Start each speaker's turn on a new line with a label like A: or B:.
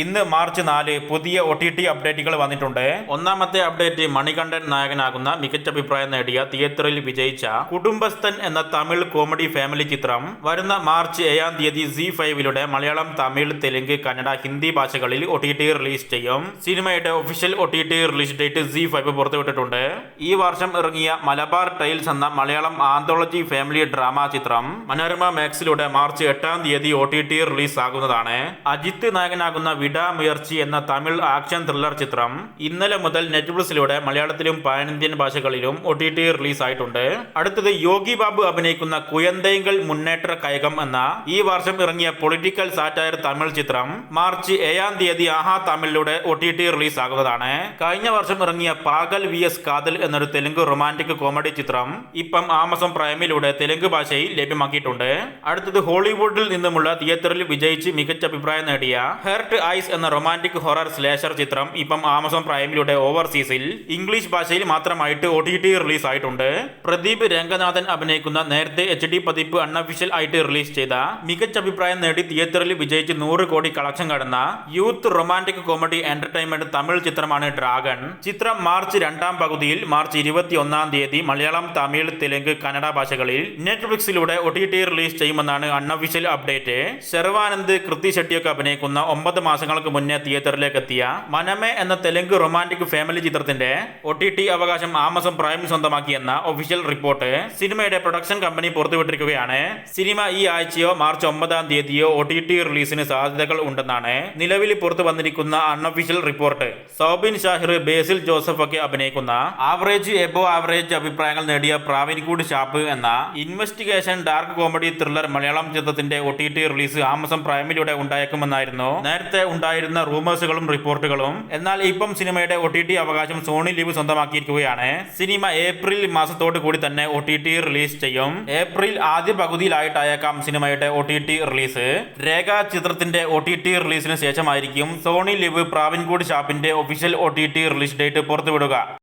A: ഇന്ന് മാർച്ച് 4 പുതിയ OTT അപ്ഡേറ്റുകൾ വന്നിട്ടുണ്ട്. ഒന്നാമത്തെ അപ്ഡേറ്റ് മണികണ്ഠൻ നായകനാകുന്ന മികച്ച അഭിപ്രായം നേടിയ തിയേറ്ററിൽ വിജയിച്ച കുടുംബസ്ഥൻ എന്ന തമിഴ് കോമഡി ഫാമിലി ചിത്രം വരുന്ന മാർച്ച് 7 ZEE5 മലയാളം, തമിഴ്, തെലുങ്ക്, കന്നഡ, ഹിന്ദി ഭാഷകളിൽ OTT റിലീസ് ചെയ്യും. സിനിമയുടെ official OTT release date ZEE5 പുറത്തുവിട്ടിട്ടുണ്ട്. ഈ വർഷം ഇറങ്ങിയ മലബാർ ടൈൽസ് എന്ന മലയാളം ആന്തോളജി ഫാമിലി ഡ്രാമ ചിത്രം മനോരമ മാക്സിലൂടെ മാർച്ച് 8 OTT റിലീസ് ആകുന്നതാണ്. അജിത്ത് നായകനാകുന്ന വിടാമുയർച്ചി എന്ന തമിഴ് ആക്ഷൻ ത്രില്ലർ ചിത്രം ഇന്നലെ മുതൽ നെറ്റ്ഫ്ലിക്സിലൂടെ മലയാളത്തിലും പാനിന്ത്യൻ ഭാഷകളിലും OTT റിലീസ് ആയിട്ടുണ്ട്. അടുത്തത് യോഗി ബാബു അഭിനയിക്കുന്ന കുയന്തൈകൾ മുന്നേറ്റ കയകം എന്ന ഈ വർഷം ഇറങ്ങിയ പൊളിറ്റിക്കൽ സാറ്റയർ തമിഴ് ചിത്രം മാർച്ച് 7 ആഹാ തമിഴിലൂടെ OTT റിലീസ് ആകുന്നതാണ്. കഴിഞ്ഞ വർഷം ഇറങ്ങിയ പാഗൽ VS കാതൽ എന്നൊരു തെലുങ്ക് റൊമാന്റിക് കോമഡി ചിത്രം ഇപ്പം ആമസോൺ പ്രൈമിലൂടെ തെലുങ്ക് ഭാഷയിൽ ലഭ്യമാക്കിയിട്ടുണ്ട്. അടുത്തത് ഹോളിവുഡിൽ നിന്നുമുള്ള തിയേറ്ററിൽ വിജയിച്ച് മികച്ച അഭിപ്രായം നേടിയ ഹെർട്ട് ഐസ് എന്ന റൊമാന്റിക് ഹൊറർ സ്ലേഷർ ചിത്രം ഇപ്പം ആമസോൺ പ്രൈമിലൂടെ ഓവർസീസിൽ ഇംഗ്ലീഷ് ഭാഷയിൽ മാത്രമായിട്ട് OTT റിലീസ് ആയിട്ടുണ്ട്. പ്രദീപ് രംഗനാഥൻ അഭിനയിക്കുന്ന നേരത്തെ HD പതിപ്പ് അൺഒഫീഷ്യൽ ആയിട്ട് റിലീസ് ചെയ്ത മികച്ച അഭിപ്രായം നേടി തിയേറ്ററിൽ വിജയിച്ച് 100 കോടി കളക്ഷൻ കടന്ന youth romantic comedy entertainment Tamil ചിത്രമാണ് ഡ്രാഗൺ. ചിത്രം മാർച്ച് 2ാം പകുതിയിൽ മാർച്ച് 21 മലയാളം, തമിഴ്, തെലുങ്ക്, കന്നഡ ഭാഷകളിൽ നെറ്റ്ഫ്ലിക്സിലൂടെ OTT റിലീസ് ചെയ്യുമെന്നാണ് അൺഒഫീഷ്യൽ അപ്ഡേറ്റ്. ശർവാനന്ദ്, കൃതി ഷെട്ടിയൊക്കെ അഭിനയിക്കുന്ന 9 മാസങ്ങൾക്ക് മുന്നേ തിയേറ്ററിലേക്ക് എത്തിയ മനമേ എന്ന തെലുങ്ക് റൊമാന്റിക് ഫാമിലി ചിത്രത്തിന്റെ OTT അവകാശം ആമസോൺ പ്രൈം സ്വന്തമാക്കിയെന്ന ഒഫീഷ്യൽ റിപ്പോർട്ട് സിനിമയുടെ പ്രൊഡക്ഷൻ കമ്പനി പുറത്തുവിട്ടിരിക്കുകയാണ്. സിനിമ ഈ ആഴ്ചയോ മാർച്ച് 9 OTT റിലീസിന് സാധ്യതകൾ ഉണ്ടെന്നാണ് നിലവിൽ പുറത്തു വന്നിരിക്കുന്ന അൺഒഫീഷ്യൽ റിപ്പോർട്ട്. സൗബിൻ ഷാഹിർ, ബേസിൽ ജോസഫ് ഒക്കെ അഭിനയിക്കുന്ന ആവറേജ് എബോ ആവറേജ് അഭിപ്രായങ്ങൾ നേടിയ പ്രാവിൻകൂട് ഷാപ്പ് എന്ന investigation dark comedy thriller Malayalam ചിത്രത്തിന്റെ OTT റിലീസ് ആമസോൺ പ്രൈമിലൂടെ ഉണ്ടായേക്കുമെന്നായിരുന്നു നേരത്തെ ഉണ്ടായിരുന്ന റൂമേഴ്സുകളും റിപ്പോർട്ടുകളും. എന്നാൽ ഇപ്പം സിനിമയുടെ OTT അവകാശം സോണി ലിവ് സ്വന്തമാക്കിയിരിക്കുകയാണ്. സിനിമ ഏപ്രിൽ മാസത്തോടു കൂടി തന്നെ OTT റിലീസ് ചെയ്യും. ഏപ്രിൽ ആദ്യ പകുതിയിലായിട്ടായേക്കാം സിനിമയുടെ OTT റിലീസ്. രേഖ ചിത്രത്തിന്റെ OTT റിലീസിന് ശേഷമായിരിക്കും സോണി ലിവ് പ്രാവിൻകൂട് ഷാപ്പിന്റെ ഒഫീഷ്യൽ OTT റിലീസ് ഡേറ്റ് പുറത്തുവിടുക.